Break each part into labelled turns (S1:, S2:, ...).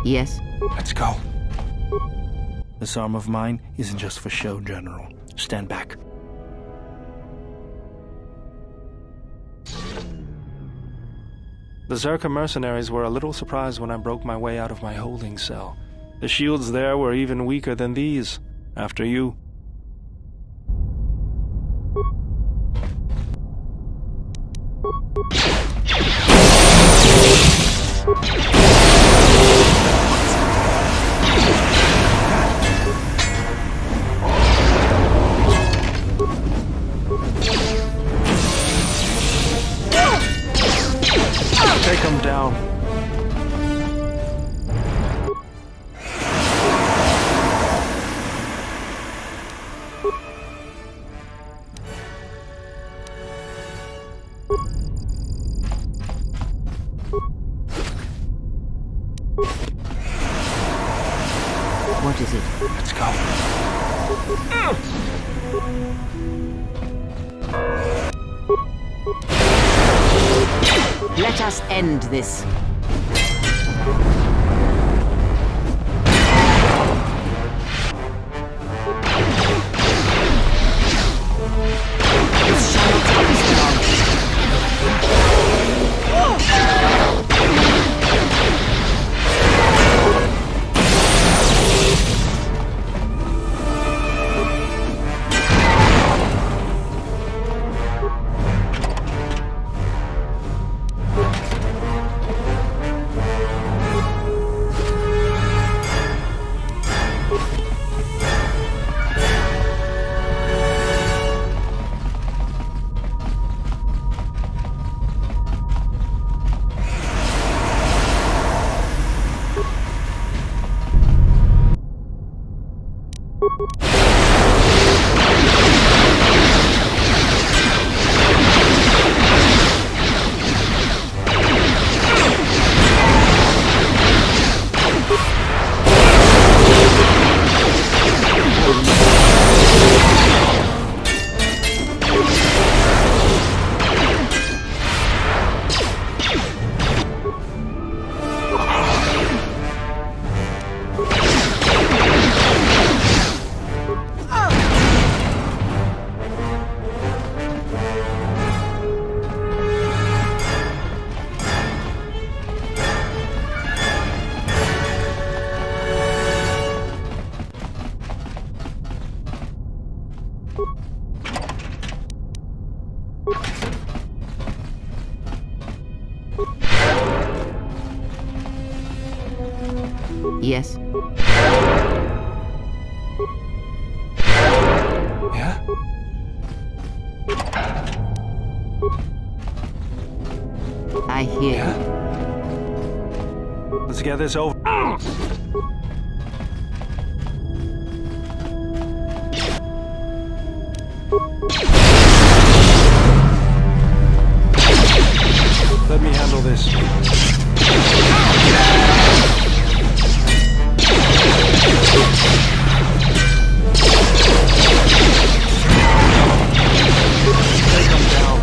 S1: Yes?
S2: Let's go.
S3: This arm of mine isn't just for show, General. Stand back. The Zerka mercenaries were a little surprised when I broke my way out of my holding cell. The shields there were even weaker than these. After you. Take him down.
S1: What is it?
S2: Let's go.
S1: Let us end this. This shall not take us long. Yes?
S2: Yeah?
S1: I hear
S2: Yeah?
S1: you.
S3: Let's get this over. Let me handle this. Take him down.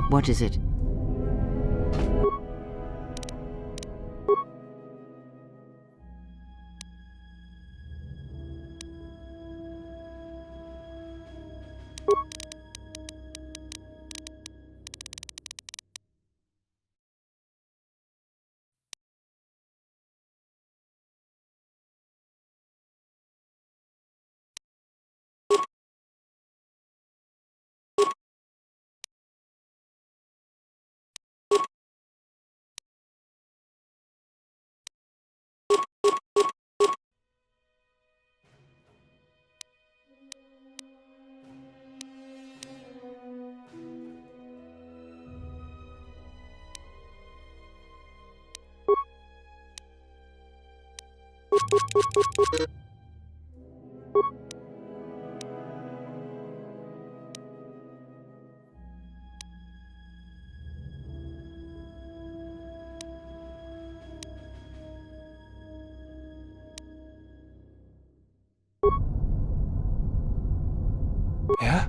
S1: What is it?
S3: Yeah?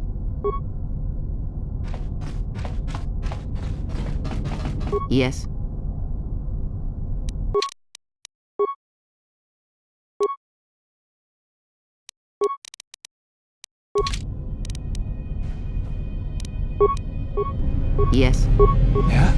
S1: Yes. Yes.
S3: Yeah?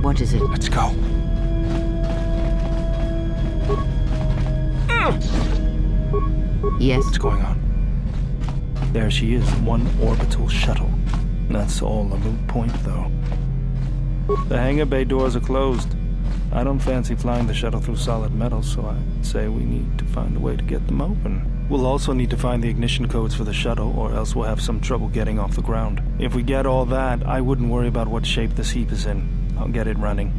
S1: What is it?
S3: Let's go.
S1: Yes.
S3: What's going on? There she is, one orbital shuttle. That's all a moot point, though. The hangar bay doors are closed. I don't fancy flying the shuttle through solid metal, so I'd say we need to find a way to get them open. We'll also need to find the ignition codes for the shuttle, or else we'll have some trouble getting off the ground. If we get all that, I wouldn't worry about what shape this heap is in. I'll get it running.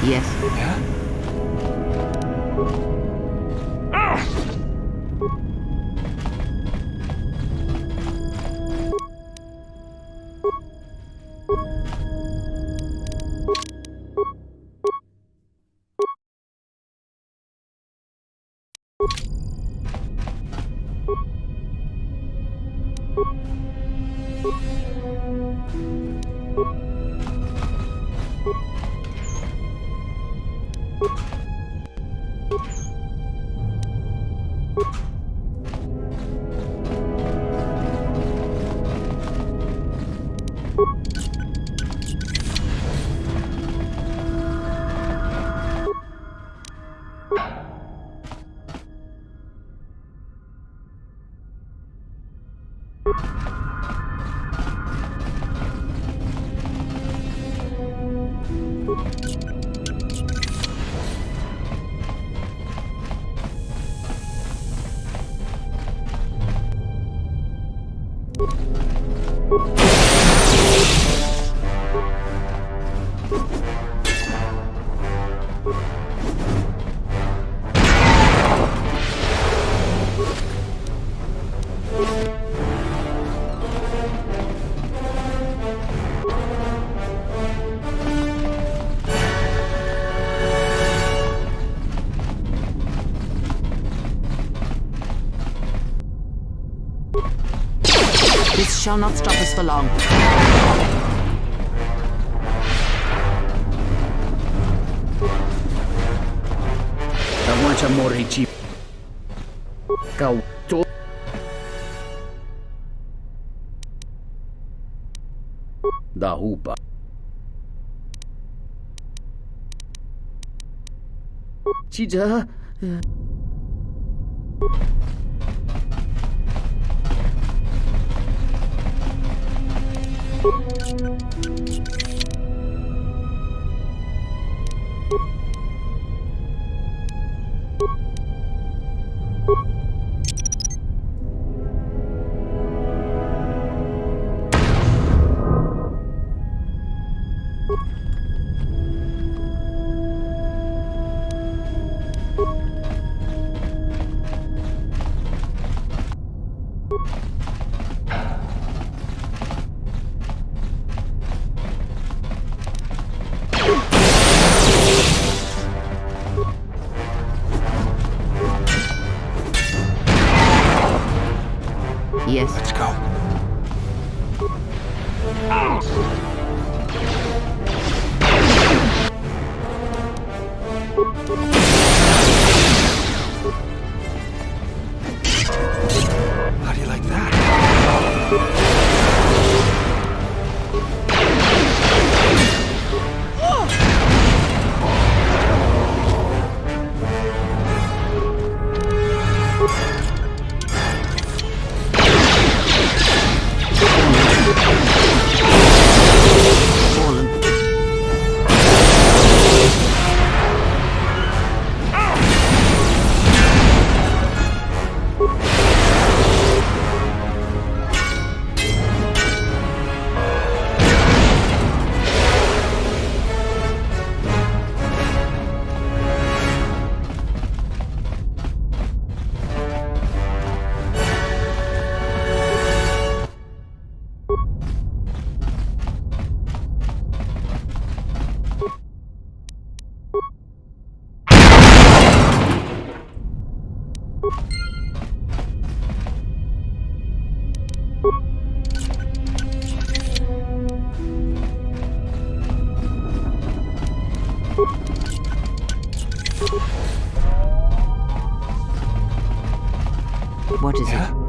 S1: Yes.
S3: Yeah?
S1: shall not stop us for long.
S2: Kawacha Morichi. Kotor. Da hupa. Chija.
S1: Yes.
S3: Let's go. How do you like that?
S1: Fallen. What is it?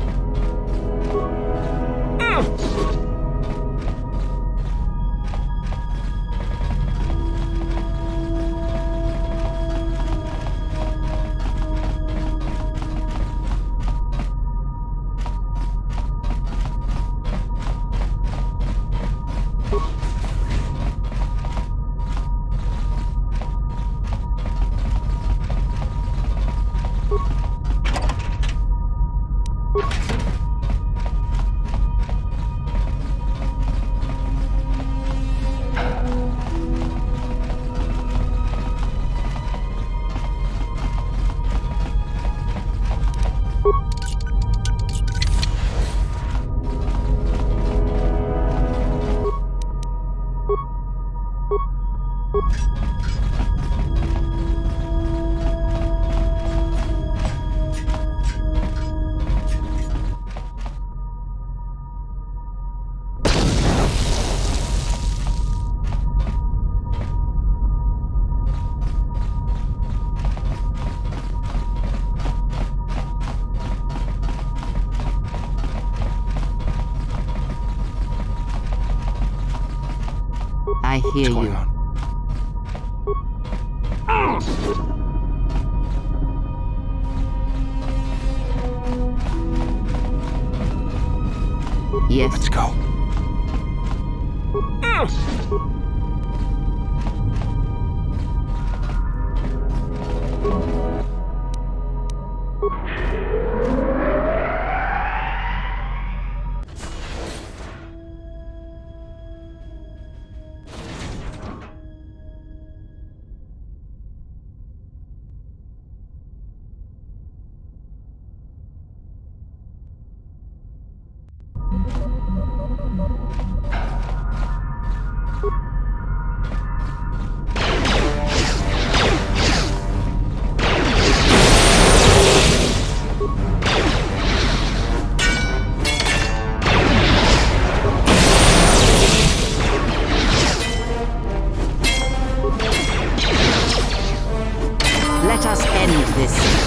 S1: I hear
S3: What's going
S1: you.
S3: on?
S1: Yes.
S3: Let's go.
S1: end this.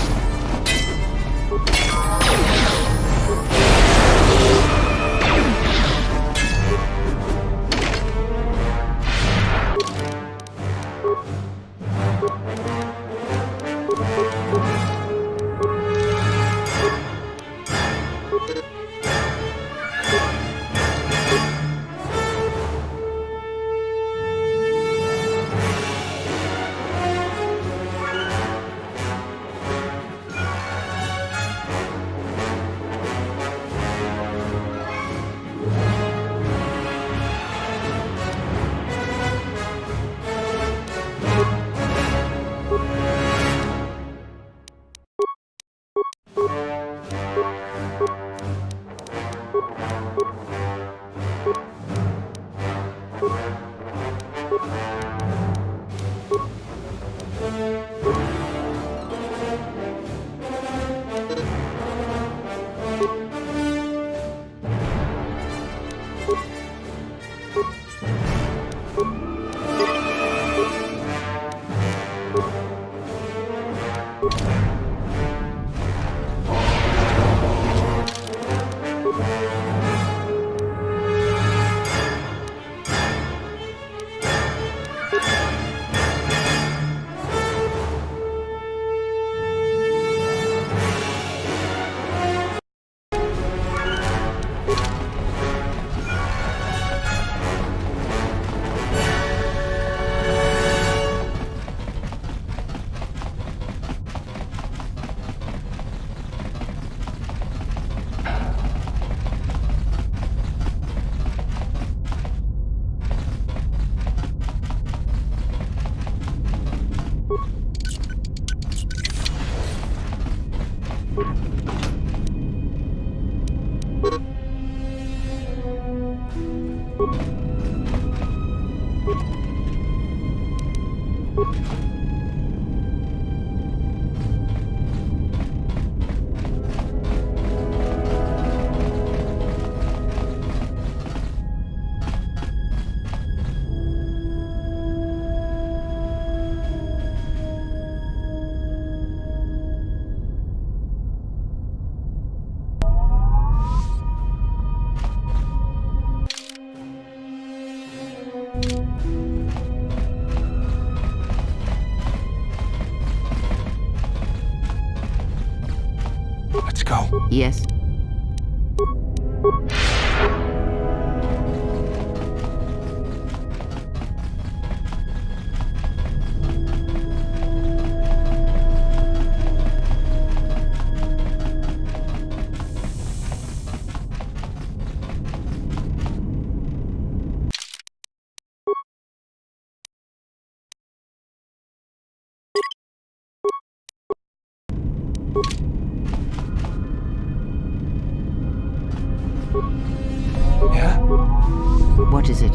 S3: Let's go.
S1: Yes.
S3: Yeah?
S1: What is it?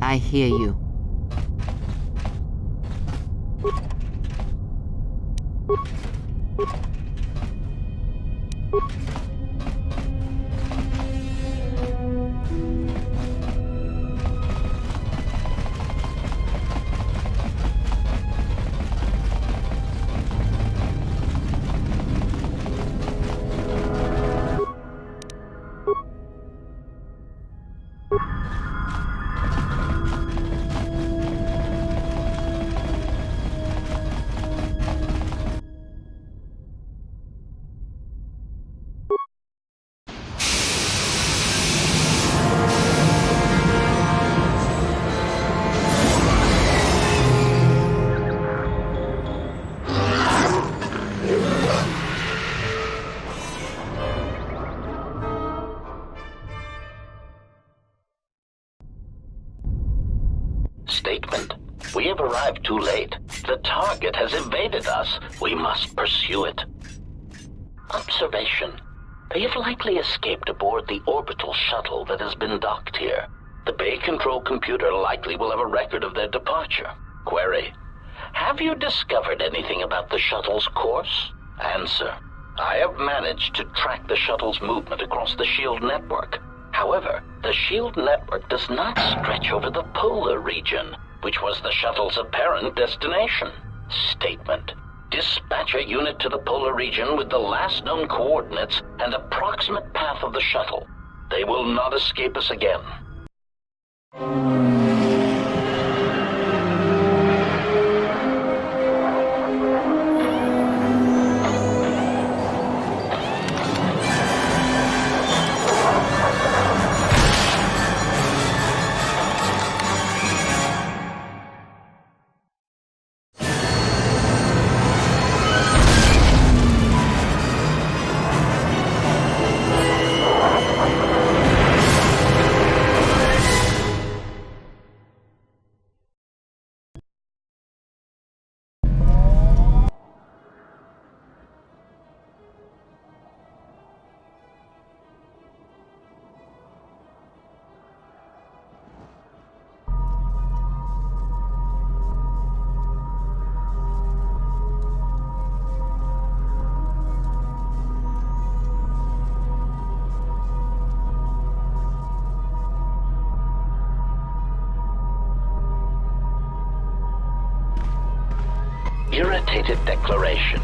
S1: I hear you.
S4: Statement. We have arrived too late. The target has evaded us. We must pursue it. Observation. They have likely escaped aboard the orbital shuttle that has been docked here. The Bay Control computer likely will have a record of their departure. Query. Have you discovered anything about the shuttle's course? Answer. I have managed to track the shuttle's movement across the SHIELD network. However, the SHIELD network does not stretch over the polar region, which was the shuttle's apparent destination. Statement. Dispatch a unit to the polar region with the last known coordinates and approximate path of the shuttle. They will not escape us again. Irritated declaration.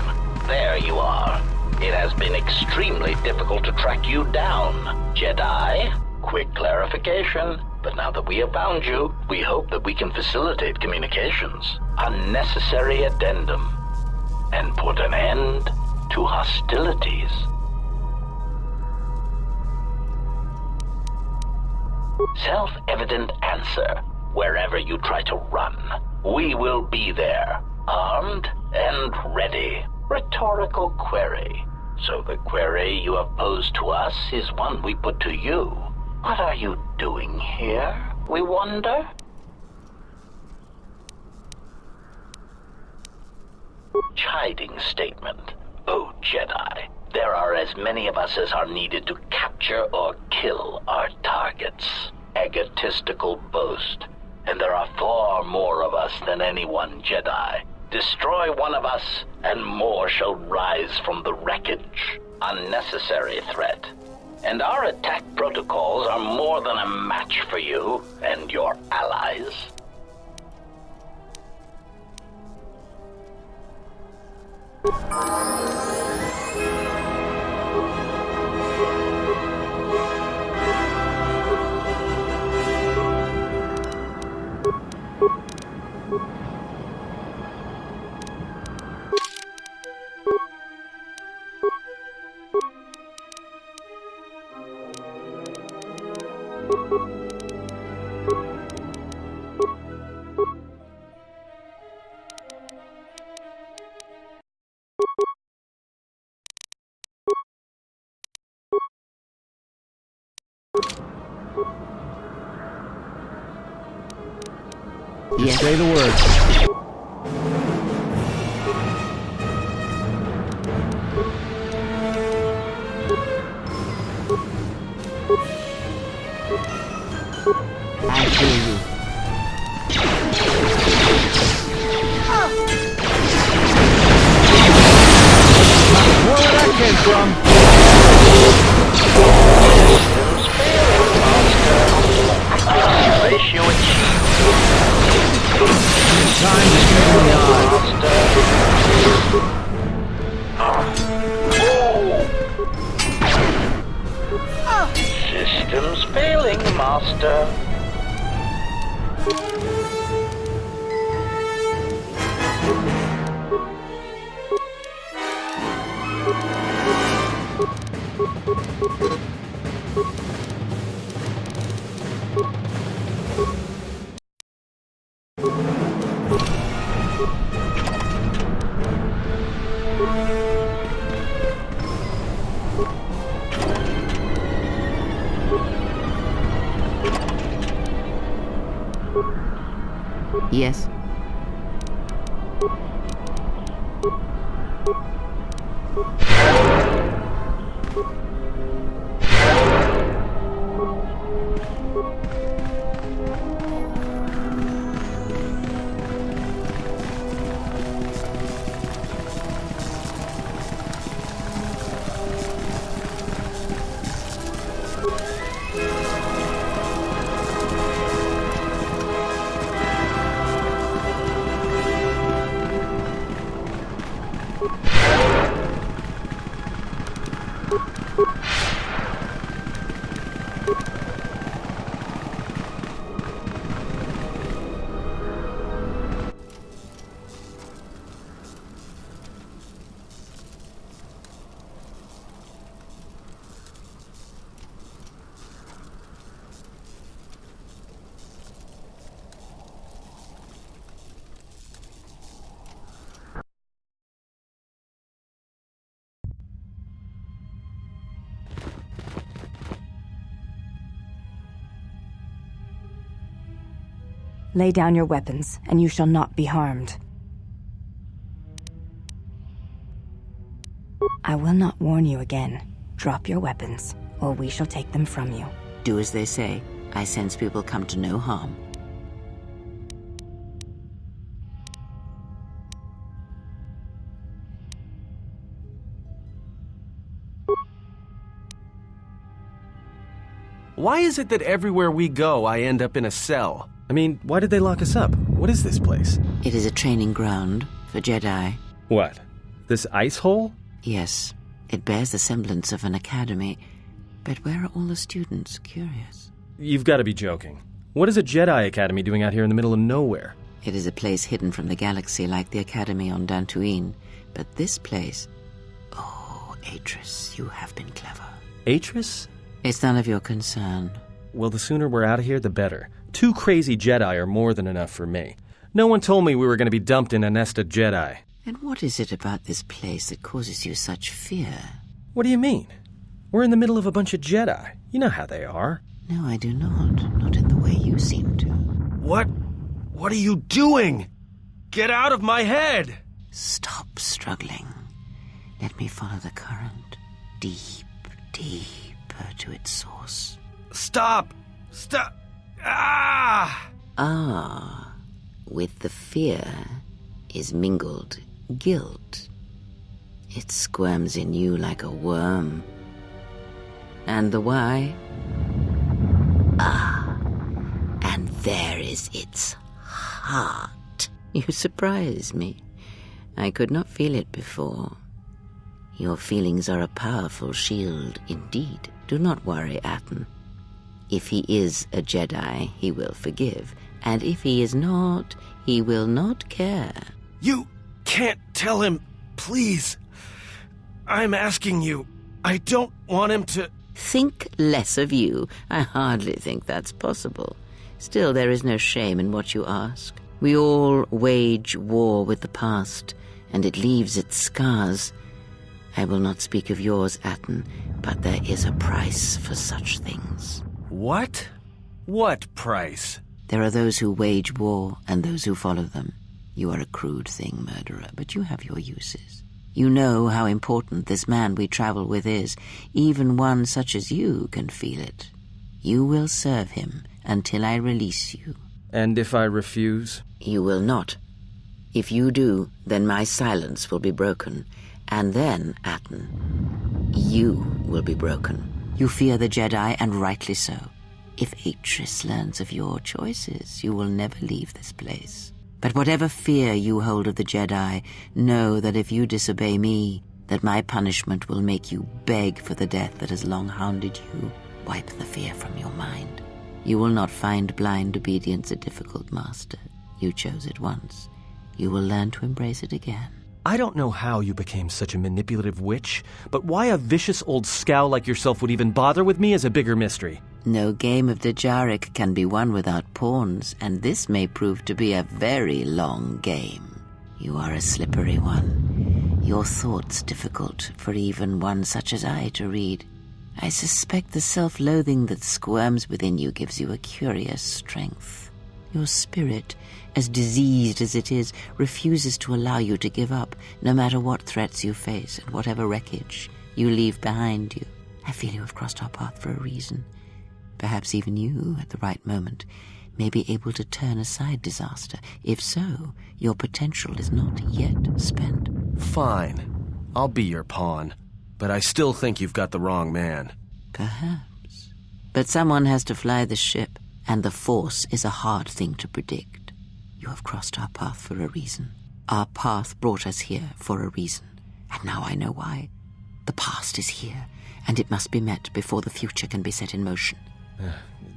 S4: There you are. It has been extremely difficult to track you down, Jedi. Quick clarification. But now that we have found you, we hope that we can facilitate communications. Unnecessary addendum. And put an end to hostilities. Self-evident answer. Wherever you try to run, we will be there. Armed and ready. Rhetorical query. So the query you have posed to us is one we put to you. What are you doing here, we wonder? Chiding statement. Oh, Jedi, there are as many of us as are needed to capture or kill our targets. Egotistical boast. And there are far more of us than any one Jedi. Destroy one of us, and more shall rise from the wreckage. Unnecessary threat. And our attack protocols are more than a match for you and your allies.
S1: Yes.
S3: Say the word.
S1: I hear you.
S4: Master.
S1: Yes?
S5: Lay down your weapons, and you shall not be harmed. I will not warn you again. Drop your weapons, or we shall take them from you.
S1: Do as they say. I sense people come to no harm.
S6: Why is it that everywhere we go, I end up in a cell? I mean, why did they lock us up? What is this place?
S1: It is a training ground for Jedi.
S6: What? This ice hole?
S1: Yes, it bears the semblance of an academy. But where are all the students? Curious.
S6: You've got to be joking. What is a Jedi Academy doing out here in the middle of nowhere?
S1: It is a place hidden from the galaxy like the academy on Dantooine. But this place... Oh, Atris, you have been clever.
S6: Atris?
S1: It's none of your concern.
S6: Well, the sooner we're out of here, the better. 2 crazy Jedi are more than enough for me. No one told me we were going to be dumped in a nest of Jedi.
S1: And what is it about this place that causes you such fear?
S6: What do you mean? We're in the middle of a bunch of Jedi. You know how they are.
S1: No, I do not. Not in the way you seem to.
S6: What? What are you doing? Get out of my head!
S1: Stop struggling. Let me follow the current. Deep, deeper to its source.
S6: Stop! Stop! Ah!
S1: Ah, with the fear is mingled guilt. It squirms in you like a worm. And the why? Ah, and there is its heart. You surprise me. I could not feel it before. Your feelings are a powerful shield indeed. Do not worry, Atten. If he is a Jedi, he will forgive. And if he is not, he will not care.
S6: You can't tell him, please. I'm asking you. I don't want him to...
S1: Think less of you. I hardly think that's possible. Still, there is no shame in what you ask. We all wage war with the past, and it leaves its scars. I will not speak of yours, Atten, but there is a price for such things.
S6: What? What price?
S1: There are those who wage war and those who follow them. You are a crude thing, murderer, but you have your uses. You know how important this man we travel with is. Even one such as you can feel it. You will serve him until I release you.
S6: And if I refuse?
S1: You will not. If you do, then my silence will be broken. And then, Atten, you will be broken. You fear the Jedi, and rightly so. If Atris learns of your choices, you will never leave this place. But whatever fear you hold of the Jedi, know that if you disobey me, that my punishment will make you beg for the death that has long hounded you. Wipe the fear from your mind. You will not find blind obedience a difficult master. You chose it once. You will learn to embrace it again.
S6: I don't know how you became such a manipulative witch, but why a vicious old scowl like yourself would even bother with me is a bigger mystery.
S1: No game of the Jarek can be won without pawns, and this may prove to be a very long game. You are a slippery one. Your thoughts difficult for even one such as I to read. I suspect the self-loathing that squirms within you gives you a curious strength. Your spirit, as diseased as it is, refuses to allow you to give up, no matter what threats you face and whatever wreckage you leave behind you. I feel you have crossed our path for a reason. Perhaps even you, at the right moment, may be able to turn aside disaster. If so, your potential is not yet spent.
S6: Fine. I'll be your pawn. But I still think you've got the wrong man.
S1: Perhaps. But someone has to fly the ship, and the Force is a hard thing to predict. You have crossed our path for a reason. Our path brought us here for a reason, and now I know why. The past is here, and it must be met before the future can be set in motion.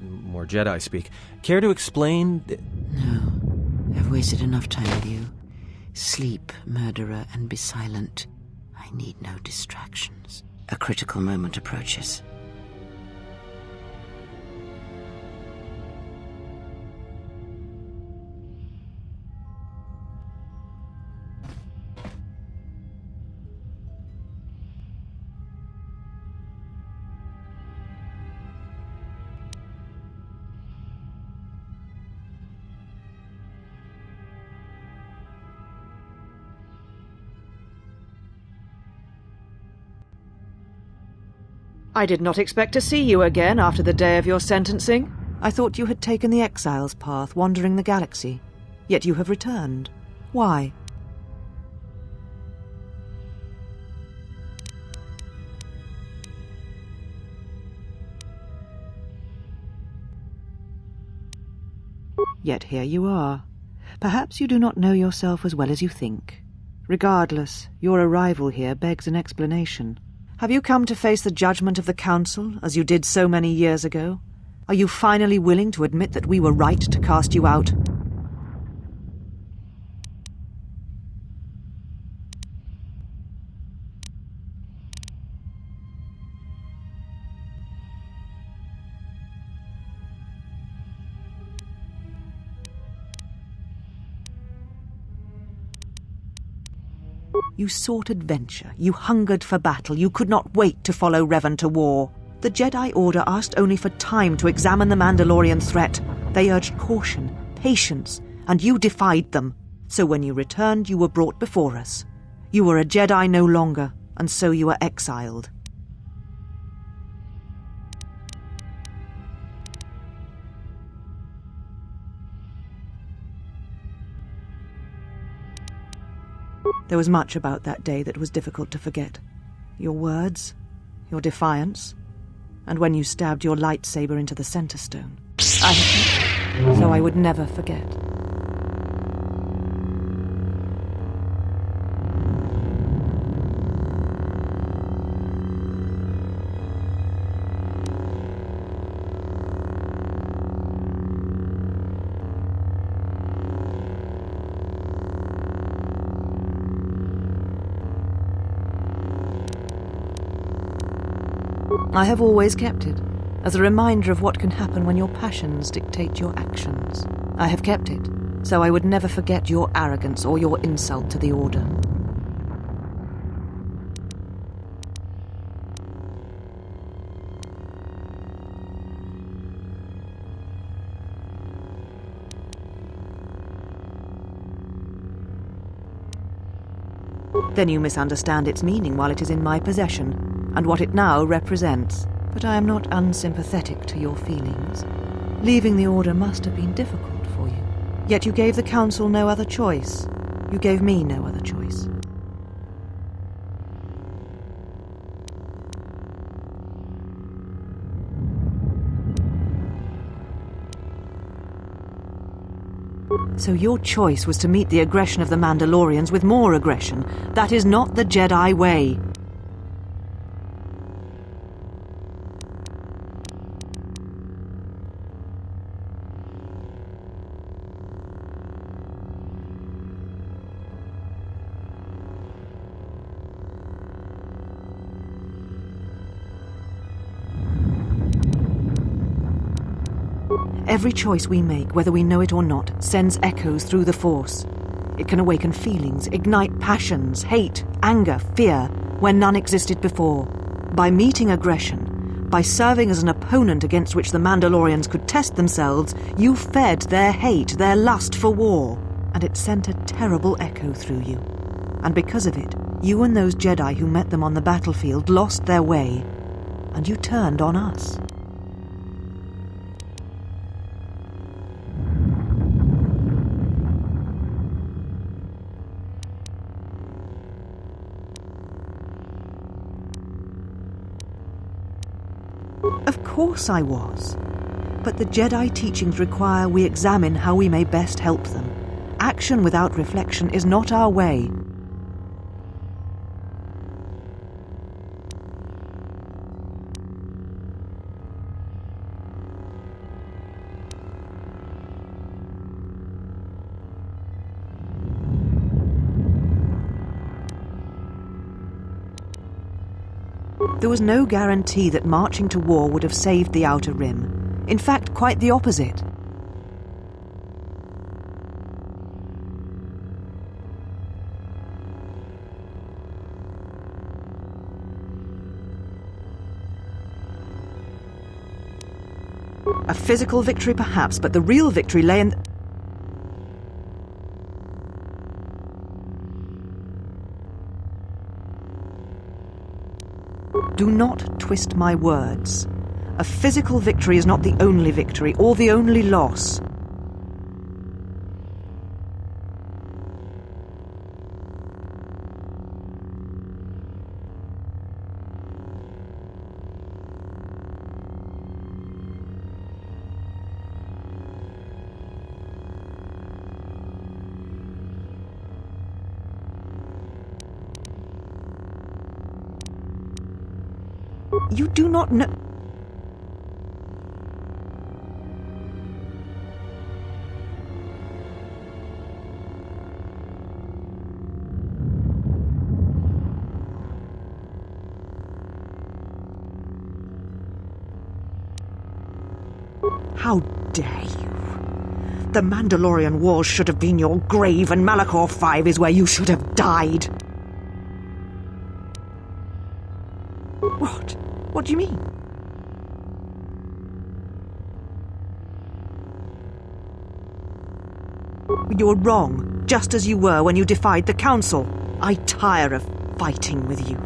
S6: More Jedi speak. Care to explain?
S1: No, I've wasted enough time with you. Sleep, murderer, and be silent. I need no distractions. A critical moment approaches.
S7: I did not expect to see you again after the day of your sentencing. I thought you had taken the exile's path, wandering the galaxy. Yet you have returned. Why? Yet here you are. Perhaps you do not know yourself as well as you think. Regardless, your arrival here begs an explanation. Have you come to face the judgment of the Council, as you did so many years ago? Are you finally willing to admit that we were right to cast you out? You sought adventure, you hungered for battle, you could not wait to follow Revan to war. The Jedi Order asked only for time to examine the Mandalorian threat. They urged caution, patience, and you defied them. So when you returned, you were brought before us. You were a Jedi no longer, and so you were exiled. There was much about that day that was difficult to forget. Your words, your defiance, and when you stabbed your lightsaber into the center stone. So I would never forget. I have always kept it, as a reminder of what can happen when your passions dictate your actions. I have kept it, so I would never forget your arrogance or your insult to the Order. Then you misunderstand its meaning while it is in my possession, and what it now represents. But I am not unsympathetic to your feelings. Leaving the Order must have been difficult for you. Yet you gave the Council no other choice. You gave me no other choice. So your choice was to meet the aggression of the Mandalorians with more aggression. That is not the Jedi way. Every choice we make, whether we know it or not, sends echoes through the Force. It can awaken feelings, ignite passions, hate, anger, fear, where none existed before. By meeting aggression, by serving as an opponent against which the Mandalorians could test themselves, you fed their hate, their lust for war, and it sent a terrible echo through you. And because of it, you and those Jedi who met them on the battlefield lost their way, and you turned on us. Of course I was. But the Jedi teachings require we examine how we may best help them. Action without reflection is not our way. There was no guarantee that marching to war would have saved the Outer Rim. In fact, quite the opposite. A physical victory perhaps, but the real victory lay in... Do not twist my words. A physical victory is not the only victory, or the only loss. You do not know... How dare you? The Mandalorian Wars should have been your grave, and Malachor 5 is where you should have died. What? What do you mean? You're wrong, just as you were when you defied the Council. I tire of fighting with you.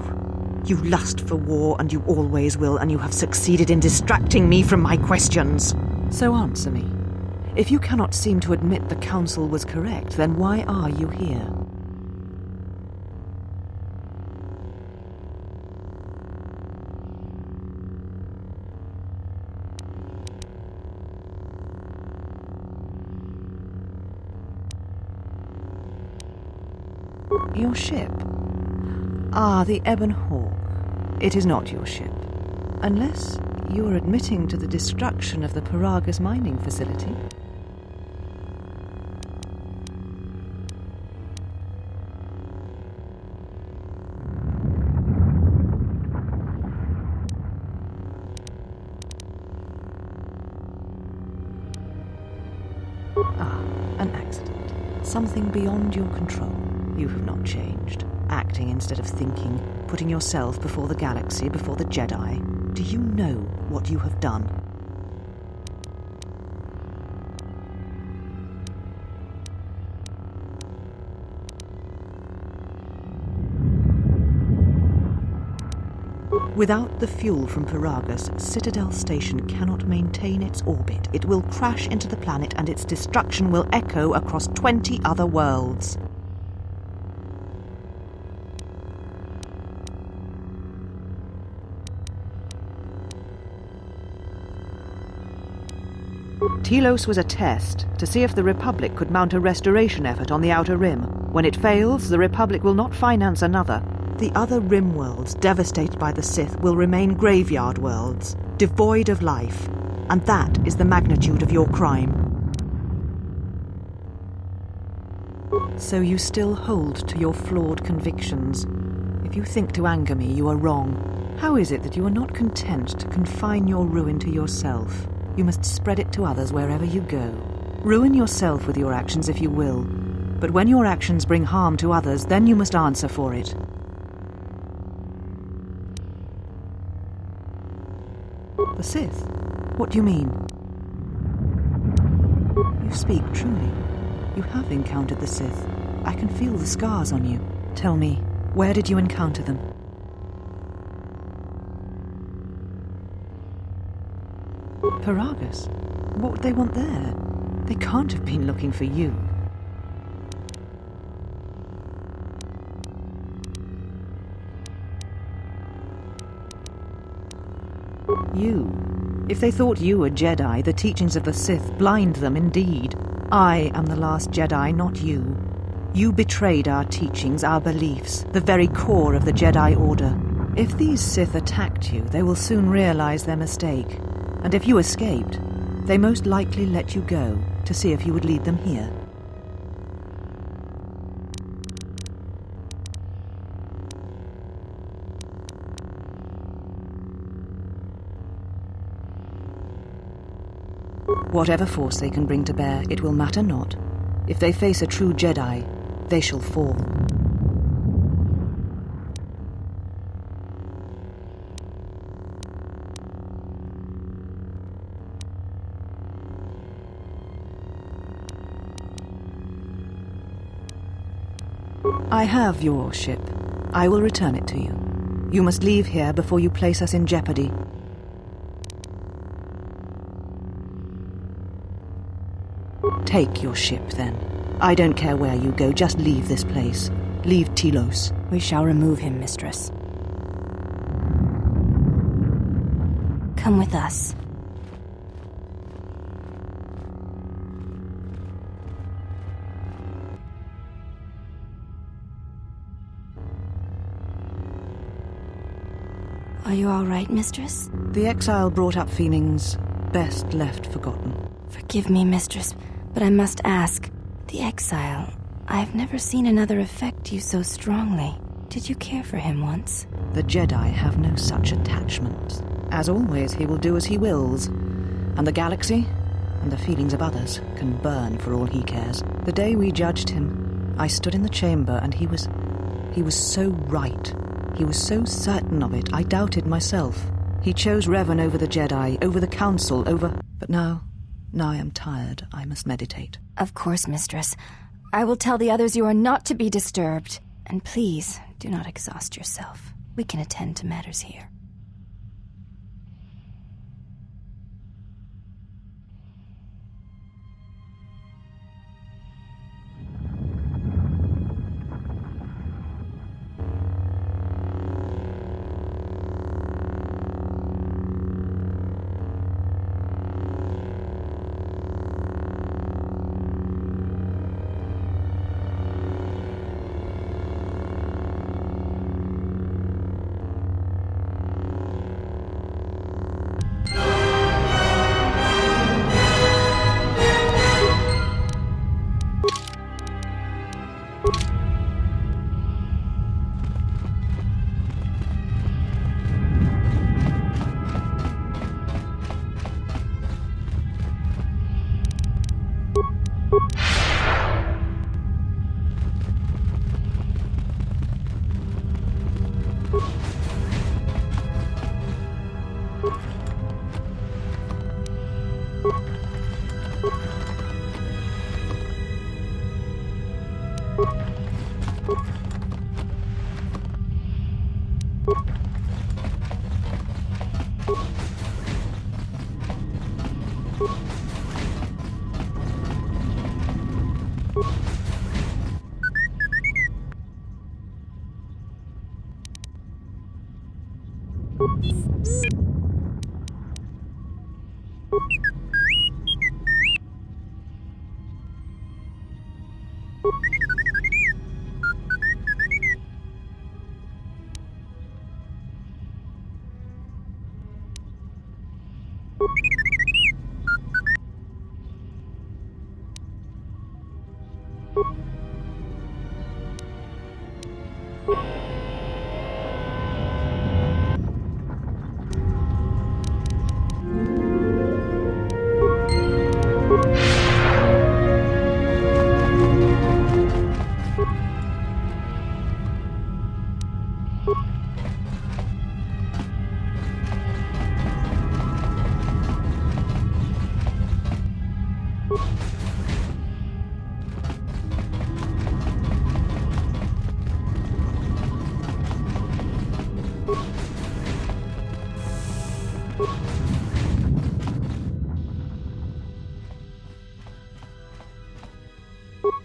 S7: You lust for war, and you always will, and you have succeeded in distracting me from my questions. So answer me. If you cannot seem to admit the Council was correct, then why are you here? Your ship? Ah, the Ebon Hawk. It is not your ship. Unless you are admitting to the destruction of the Paragus mining facility. Ah, an accident. Something beyond your control. You have not changed. Acting instead of thinking, putting yourself before the galaxy, before the Jedi. Do you know what you have done? Without the fuel from Paragus, Citadel Station cannot maintain its orbit. It will crash into the planet, and its destruction will echo across 20 other worlds. Telos was a test to see if the Republic could mount a restoration effort on the Outer Rim. When it fails, the Republic will not finance another. The other Rim worlds, devastated by the Sith, will remain graveyard worlds, devoid of life. And that is the magnitude of your crime. So you still hold to your flawed convictions. If you think to anger me, you are wrong. How is it that you are not content to confine your ruin to yourself? You must spread it to others wherever you go. Ruin yourself with your actions if you will, but when your actions bring harm to others, then you must answer for it. The Sith? What do you mean? You speak truly. You have encountered the Sith. I can feel the scars on you. Tell me, where did you encounter them? Paragus? What would they want there? They can't have been looking for you. You. If they thought you were Jedi, the teachings of the Sith blind them indeed. I am the last Jedi, not you. You betrayed our teachings, our beliefs, the very core of the Jedi Order. If these Sith attacked you, they will soon realize their mistake. And if you escaped, they most likely let you go to see if you would lead them here. Whatever force they can bring to bear, it will matter not. If they face a true Jedi, they shall fall. I have your ship. I will return it to you. You must leave here before you place us in jeopardy. Take your ship, then. I don't care where you go, just leave this place. Leave Telos.
S5: We shall remove him, mistress. Come with us. Are you all right, mistress?
S7: The exile brought up feelings best left forgotten.
S5: Forgive me, mistress, but I must ask. The exile, I've never seen another affect you so strongly. Did you care for him once?
S7: The Jedi have no such attachments. As always, he will do as he wills. And the galaxy, and the feelings of others, can burn for all he cares. The day we judged him, I stood in the chamber and he was so right. He was so certain of it, I doubted myself. He chose Revan over the Jedi, over the Council, over... But now I am tired. I must meditate.
S5: Of course, mistress. I will tell the others you are not to be disturbed. And please, do not exhaust yourself. We can attend to matters here.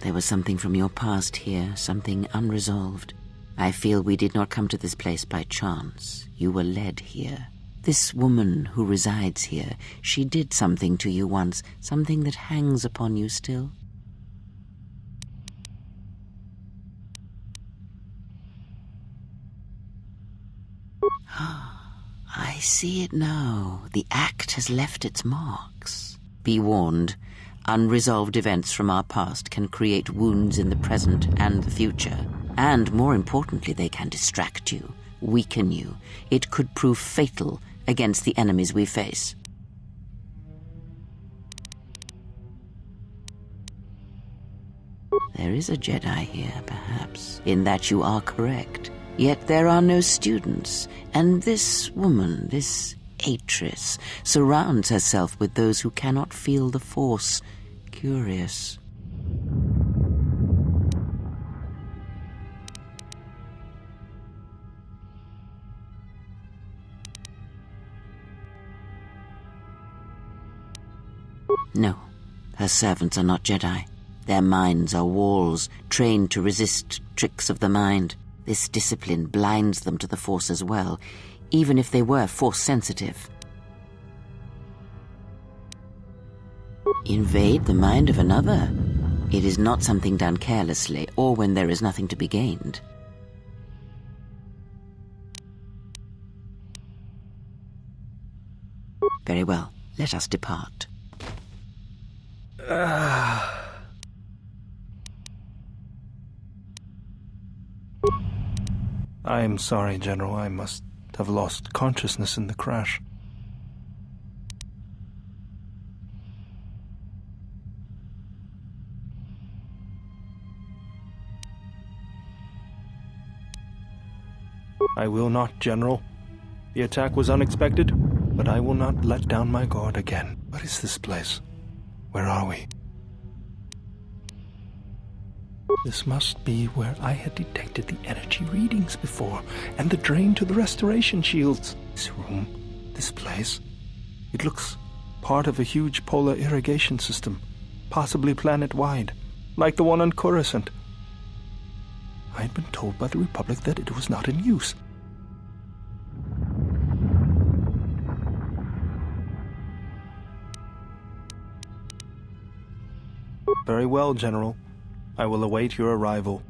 S1: There was something from your past here, something unresolved. I feel we did not come to this place by chance. You were led here. This woman who resides here, she did something to you once, something that hangs upon you still. I see it now. The act has left its marks. Be warned. Unresolved events from our past can create wounds in the present and the future. And more importantly, they can distract you, weaken you. It could prove fatal against the enemies we face. There is a Jedi here, perhaps, in that you are correct. Yet there are no students, and this woman, this Atris, surrounds herself with those who cannot feel the Force. Curious. No, her servants are not Jedi. Their minds are walls, trained to resist tricks of the mind. This discipline blinds them to the Force as well, even if they were Force-sensitive. Invade the mind of another. It is not something done carelessly, or when there is nothing to be gained. Very well, let us depart.
S3: I'm sorry, General. I must have lost consciousness in the crash. I will not, General. The attack was unexpected, but I will not let down my guard again. What is this place? Where are we? This must be where I had detected the energy readings before, and the drain to the restoration shields. This room, this place, it looks part of a huge polar irrigation system, possibly planet-wide, like the one on Coruscant. I had been told by the Republic that it was not in use. Very well, General. I will await your arrival.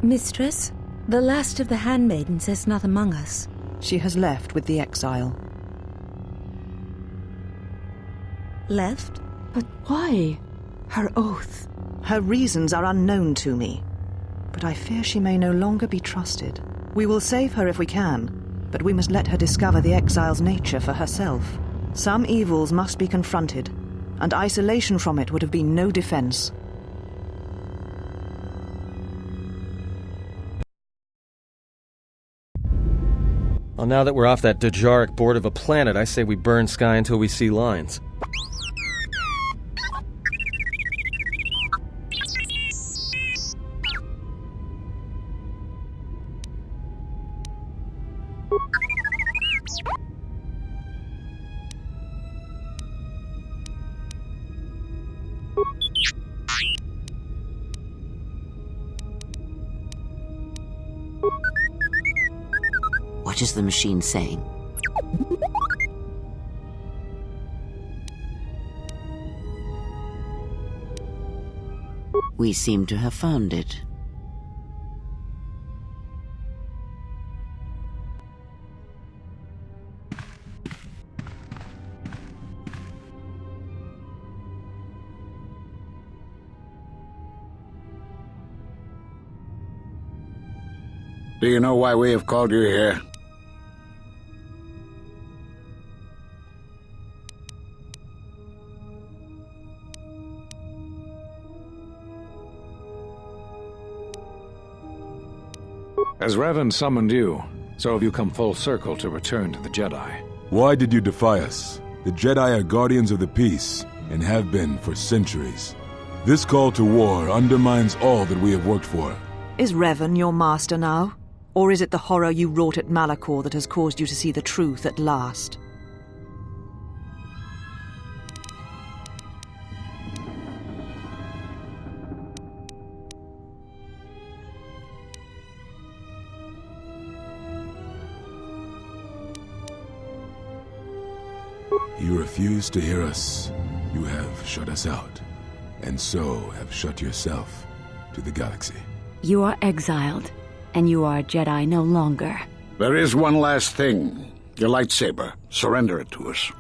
S8: Mistress, the last of the handmaidens is not among us.
S7: She has left with the exile.
S8: Left?
S5: But why? Her oath.
S7: Her reasons are unknown to me, but I fear she may no longer be trusted. We will save her if we can, but we must let her discover the exile's nature for herself. Some evils must be confronted, and isolation from it would have been no defense.
S6: Well, now that we're off that Dejaric board of a planet, I say we burn sky until we see lines.
S1: What is the machine saying? We seem to have found it.
S2: Do you know why we have called you here?
S9: As Revan summoned you, so have you come full circle to return to the Jedi.
S10: Why did you defy us? The Jedi are guardians of the peace, and have been for centuries. This call to war undermines all that we have worked for.
S7: Is Revan your master now? Or is it the horror you wrought at Malachor that has caused you to see the truth at last?
S10: You refuse to hear us. You have shut us out, and so have shut yourself to the galaxy.
S5: You are exiled, and you are a Jedi no longer.
S2: There is one last thing. Your lightsaber. Surrender it to us.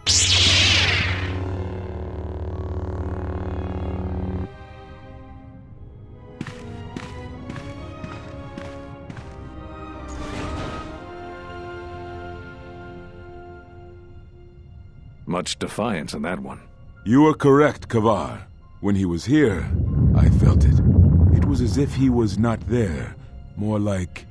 S9: Much defiance in that one.
S10: You are correct, Kavar. When he was here, I felt it. It was as if he was not there, more like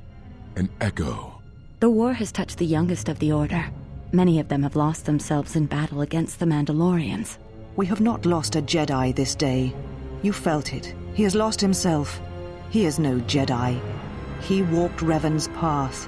S10: an echo.
S5: The war has touched the youngest of the Order. Many of them have lost themselves in battle against the Mandalorians.
S7: We have not lost a Jedi this day. You felt it. He has lost himself. He is no Jedi. He walked Revan's path,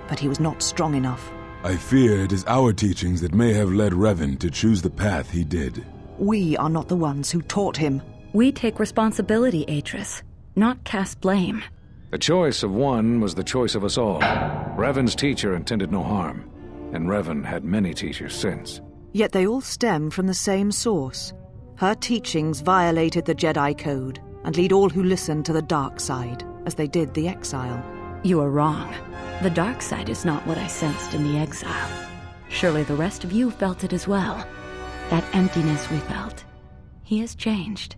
S7: but he was not strong enough.
S10: I fear it is our teachings that may have led Revan to choose the path he did.
S7: We are not the ones who taught him.
S5: We take responsibility, Atris, not cast blame.
S9: The choice of one was the choice of us all. Revan's teacher intended no harm, and Revan had many teachers since.
S7: Yet they all stem from the same source. Her teachings violated the Jedi Code and lead all who listen to the dark side, as they did the exile.
S5: You are wrong. The dark side is not what I sensed in the exile. Surely the rest of you felt it as well. That emptiness we felt. He has changed.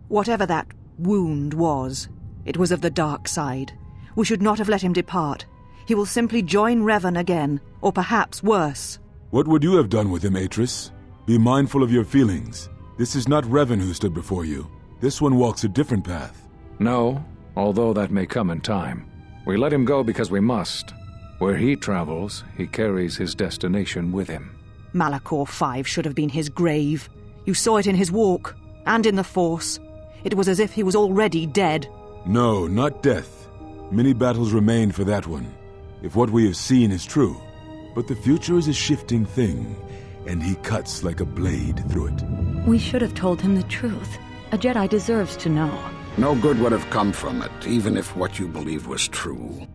S7: Whatever that wound was. It was of the dark side. We should not have let him depart. He will simply join Revan again, or perhaps worse.
S10: What would you have done with him, Atris? Be mindful of your feelings. This is not Revan who stood before you. This one walks a different path.
S9: No, although that may come in time. We let him go because we must. Where he travels, he carries his destination with him.
S7: Malachor 5 should have been his grave. You saw it in his walk, and in the Force. It was as if he was already dead.
S10: No, not death. Many battles remain for that one, if what we have seen is true. But the future is a shifting thing, and he cuts like a blade through it.
S8: We should have told him the truth. A Jedi deserves to know.
S2: No good would have come from it, even if what you believed was true.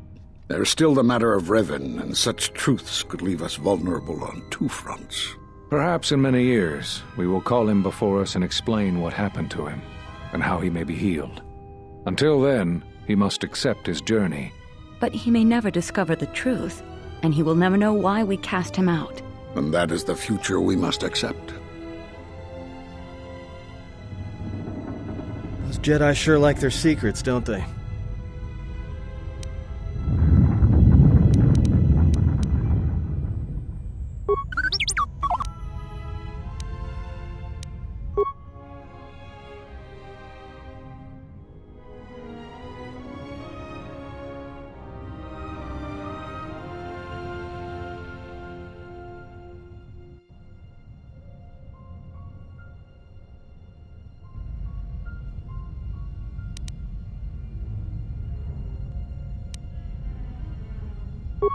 S2: There's still the matter of Revan, and such truths could leave us vulnerable on two fronts.
S9: Perhaps in many years, we will call him before us and explain what happened to him, and how he may be healed. Until then, he must accept his journey.
S8: But he may never discover the truth, and he will never know why we cast him out.
S2: And that is the future we must accept.
S6: Those Jedi sure like their secrets, don't they?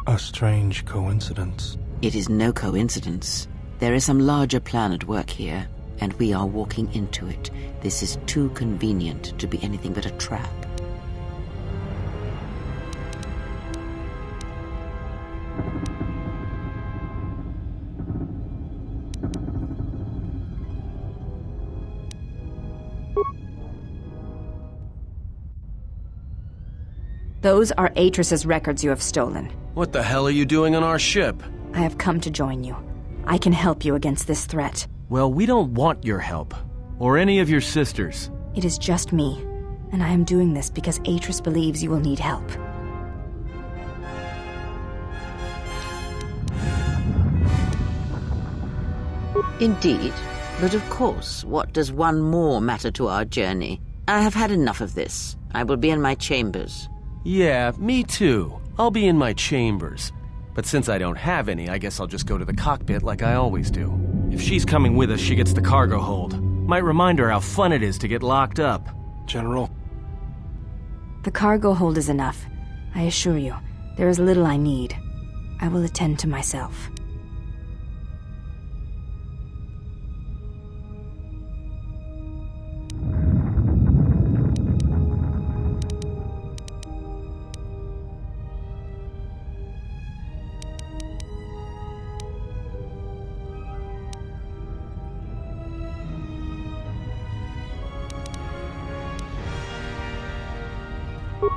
S3: A strange coincidence.
S1: It is no coincidence. There is some larger plan at work here, and we are walking into it. This is too convenient to be anything but a trap.
S5: Those are Atris's records you have stolen.
S6: What the hell are you doing on our ship?
S5: I have come to join you. I can help you against this threat.
S6: Well, we don't want your help. Or any of your sisters.
S5: It is just me, and I am doing this because Atris believes you will need help.
S1: Indeed. But of course, what does one more matter to our journey? I have had enough of this. I will be in my chambers.
S6: Yeah, me too. I'll be in my chambers. But since I don't have any, I guess I'll just go to the cockpit like I always do. If she's coming with us, she gets the cargo hold. Might remind her how fun it is to get locked up.
S3: General.
S5: The cargo hold is enough. I assure you, there is little I need. I will attend to myself.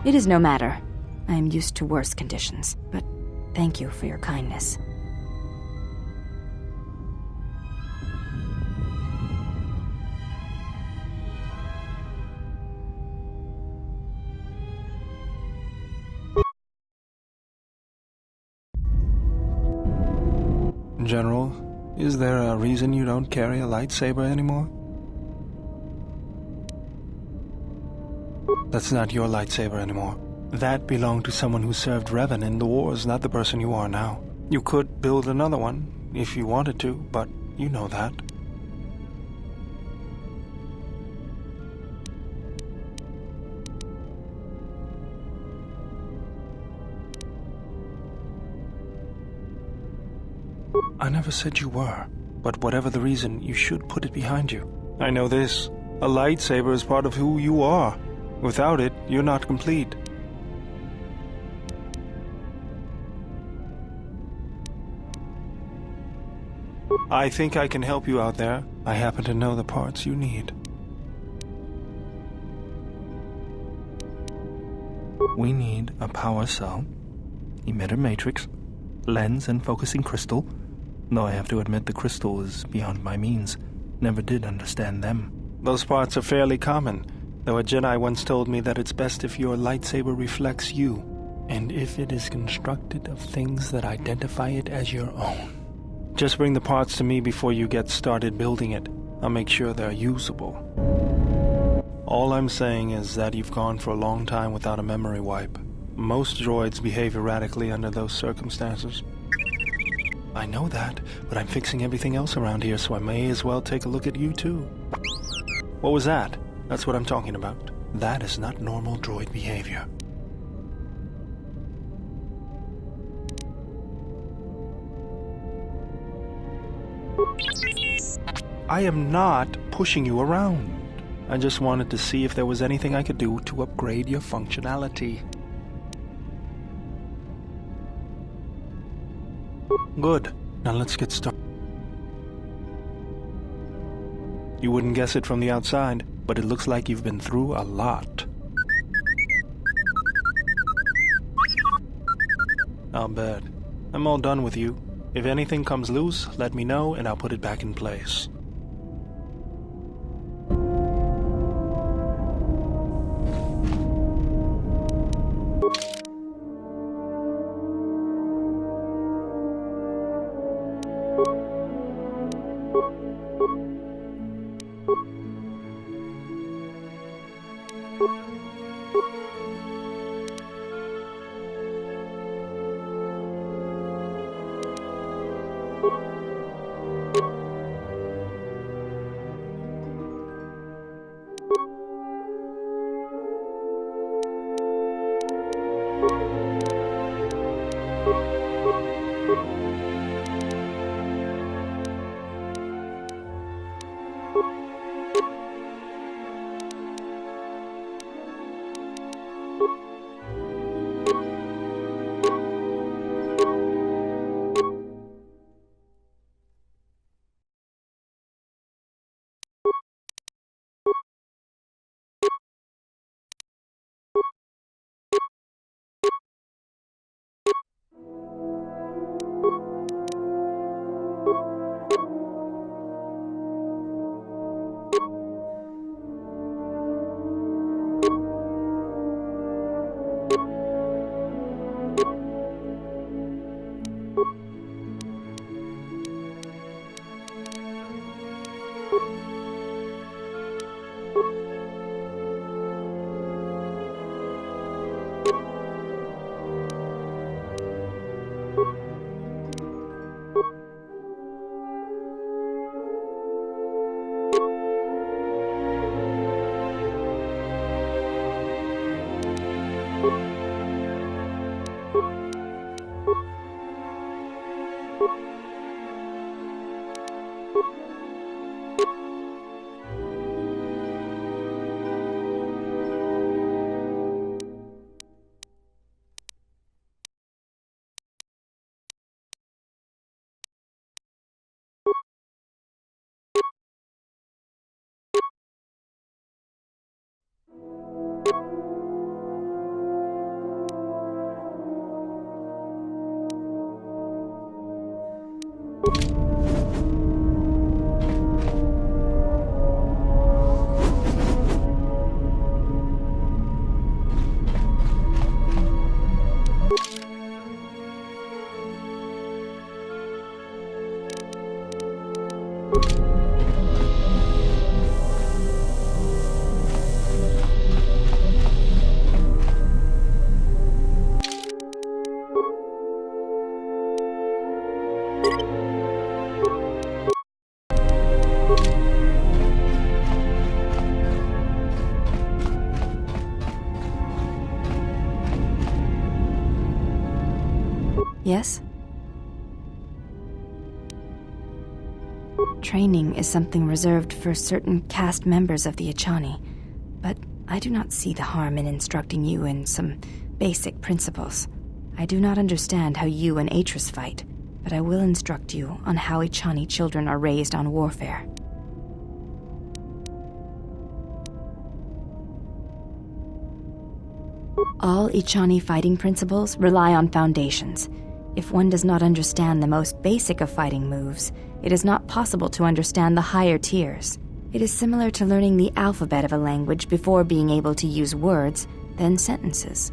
S5: It is no matter. I am used to worse conditions, but thank you for your kindness.
S3: General, is there a reason you don't carry a lightsaber anymore? That's not your lightsaber anymore. That belonged to someone who served Revan in the wars, not the person you are now. You could build another one, if you wanted to, but you know that. I never said you were, but whatever the reason, you should put it behind you. I know this. A lightsaber is part of who you are. Without it, you're not complete. I think I can help you out there. I happen to know the parts you need. We need a power cell, emitter matrix, lens and focusing crystal, though I have to admit the crystal is beyond my means. Never did understand them. Those parts are fairly common. Though a Jedi once told me that it's best if your lightsaber reflects you, and if it is constructed of things that identify it as your own. Just bring the parts to me before you get started building it. I'll make sure they're usable. All I'm saying is that you've gone for a long time without a memory wipe. Most droids behave erratically under those circumstances. I know that, but I'm fixing everything else around here, so I may as well take a look at you too. What was that? That's what I'm talking about. That is not normal droid behavior. I am not pushing you around. I just wanted to see if there was anything I could do to upgrade your functionality. Good. Now let's get started. You wouldn't guess it from the outside, but it looks like you've been through a lot. I'll bet. I'm all done with you. If anything comes loose, let me know and I'll put it back in place.
S5: Yes? Training is something reserved for certain caste members of the Echani, but I do not see the harm in instructing you in some basic principles. I do not understand how you and Atris fight, but I will instruct you on how Echani children are raised on warfare. All Echani fighting principles rely on foundations. If one does not understand the most basic of fighting moves, it is not possible to understand the higher tiers. It is similar to learning the alphabet of a language before being able to use words, then sentences.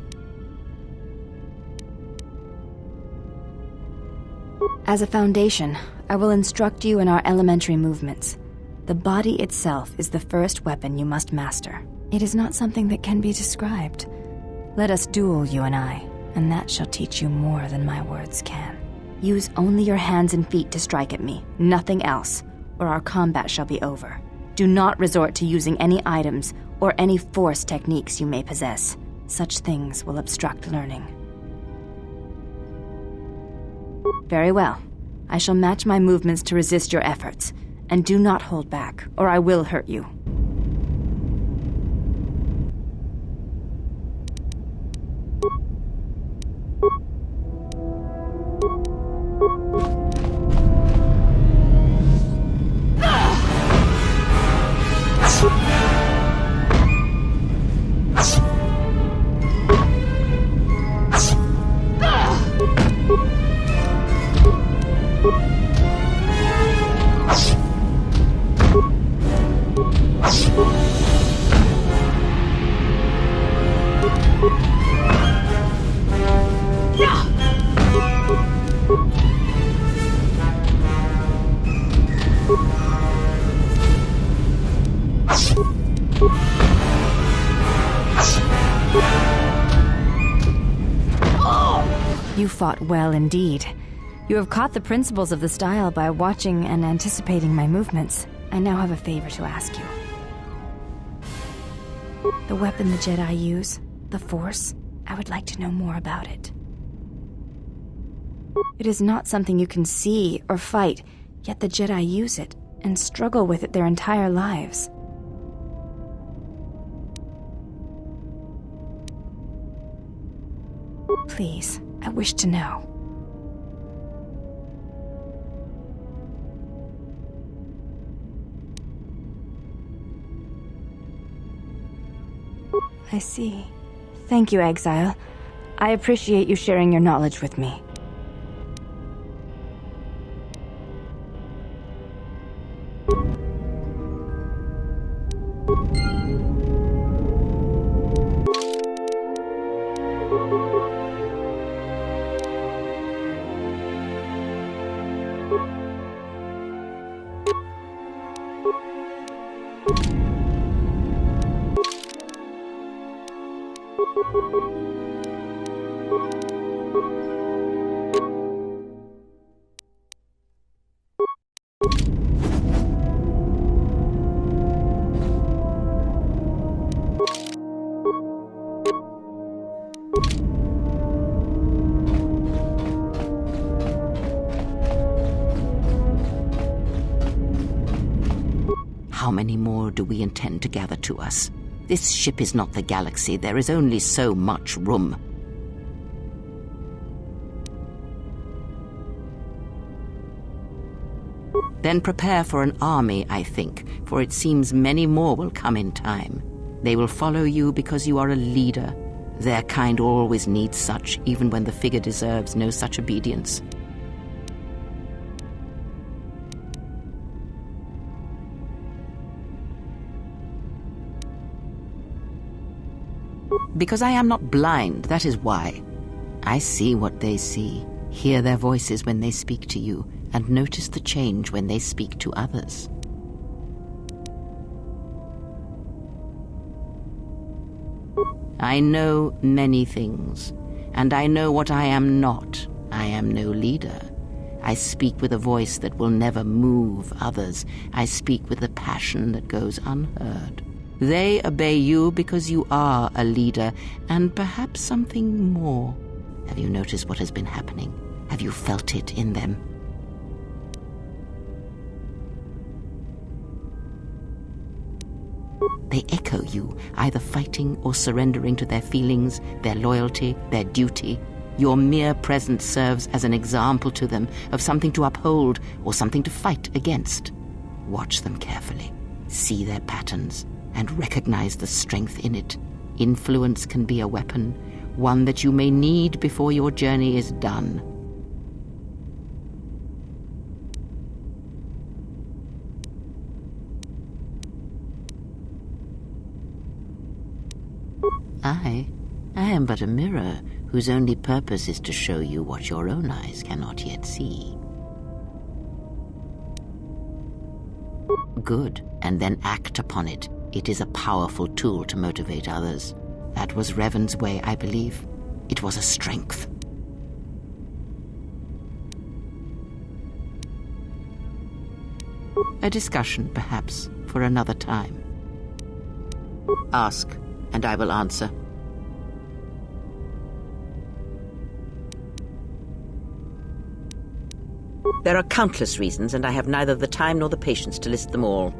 S5: As a foundation, I will instruct you in our elementary movements. The body itself is the first weapon you must master. It is not something that can be described. Let us duel, you and I, and that shall teach you more than my words can. Use only your hands and feet to strike at me, nothing else, or our combat shall be over. Do not resort to using any items or any force techniques you may possess. Such things will obstruct learning. Very well. I shall match my movements to resist your efforts, and do not hold back, or I will hurt you. You fought well indeed. You have caught the principles of the style by watching and anticipating my movements. I now have a favor to ask you. The weapon the Jedi use, the Force, I would like to know more about it. It is not something you can see or fight, yet the Jedi use it and struggle with it their entire lives. Please, I wish to know. I see. Thank you, Exile. I appreciate you sharing your knowledge with me.
S1: How many more do we intend to gather to us? This ship is not the galaxy. There is only so much room. Then prepare for an army, I think, for it seems many more will come in time. They will follow you because you are a leader. Their kind always needs such, even when the figure deserves no such obedience. Because I am not blind, that is why. I see what they see, hear their voices when they speak to you, and notice the change when they speak to others. I know many things, and I know what I am not. I am no leader. I speak with a voice that will never move others. I speak with a passion that goes unheard. They obey you because you are a leader, and perhaps something more. Have you noticed what has been happening? Have you felt it in them? They echo you, either fighting or surrendering to their feelings, their loyalty, their duty. Your mere presence serves as an example to them of something to uphold or something to fight against. Watch them carefully, see their patterns, and recognize the strength in it. Influence can be a weapon, one that you may need before your journey is done. I am but a mirror whose only purpose is to show you what your own eyes cannot yet see. Good, and then act upon it. It is a powerful tool to motivate others. That was Revan's way, I believe. It was a strength. A discussion, perhaps, for another time. Ask, and I will answer. There are countless reasons, and I have neither the time nor the patience to list them all.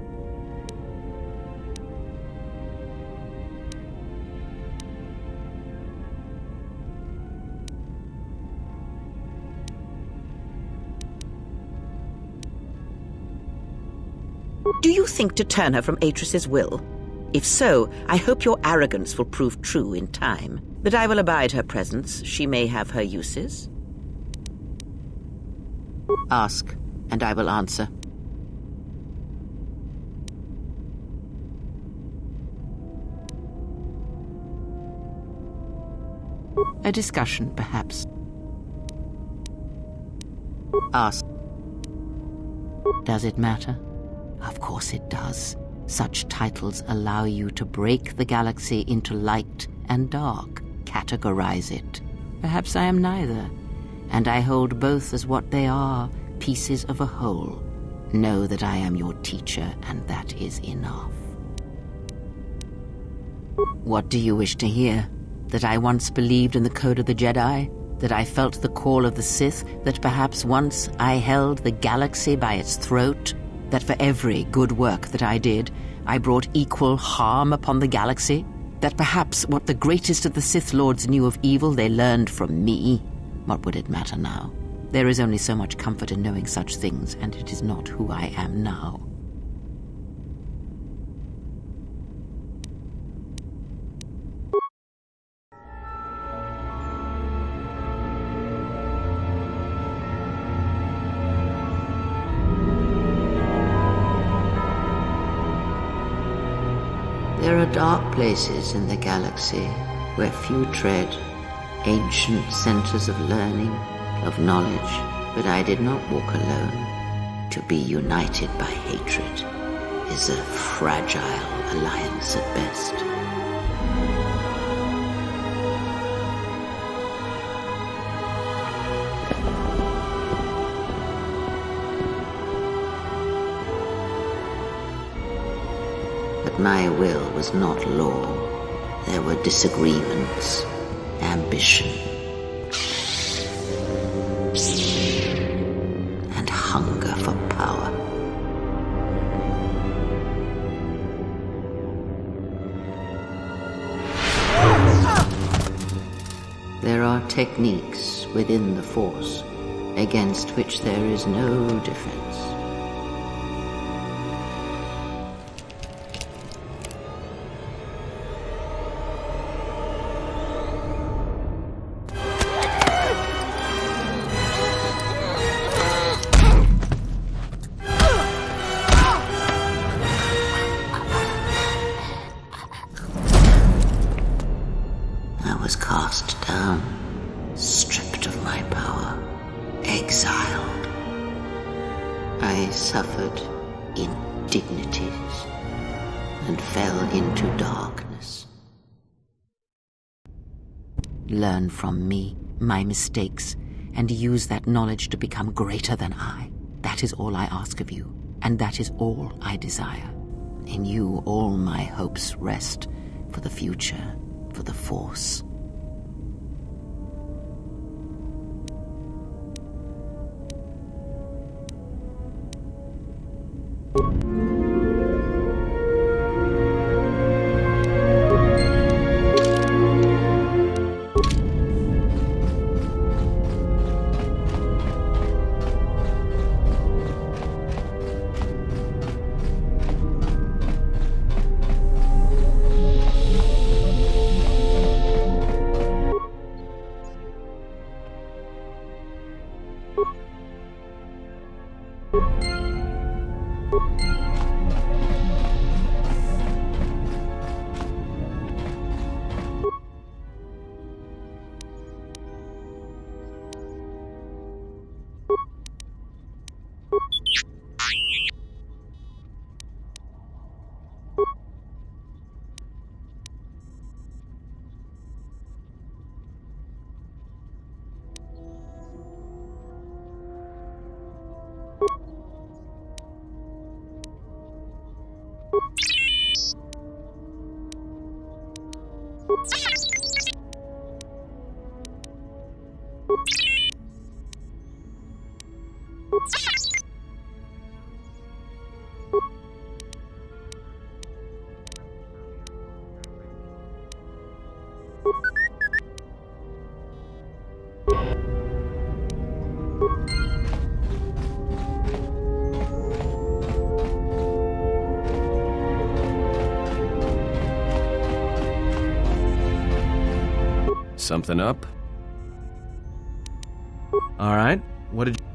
S1: Do you think to turn her from Atris's will? If so, I hope your arrogance will prove true in time. But I will abide her presence. She may have her uses. Ask, and I will answer. A discussion, perhaps. Ask. Does it matter? Of course it does. Such titles allow you to break the galaxy into light and dark, categorize it. Perhaps I am neither, and I hold both as what they are, pieces of a whole. Know that I am your teacher, and that is enough. What do you wish to hear? That I once believed in the code of the Jedi? That I felt the call of the Sith? That perhaps once I held the galaxy by its throat? That for every good work that I did, I brought equal harm upon the galaxy? That perhaps what the greatest of the Sith Lords knew of evil they learned from me? What would it matter now? There is only so much comfort in knowing such things, and it is not who I am now. There are dark places in the galaxy where few tread, ancient centers of learning, of knowledge, but I did not walk alone. To be united by hatred is a fragile alliance at best. But my will was not law. There were disagreements, ambition, and hunger for power. There are techniques within the Force against which there is no defense. I was cast down, stripped of my power, exiled. I suffered indignities and fell into darkness. Learn from me, my mistakes, and use that knowledge to become greater than I. That is all I ask of you, and that is all I desire. In you all my hopes rest for the future, for the Force.
S6: Something up? All right, what did you...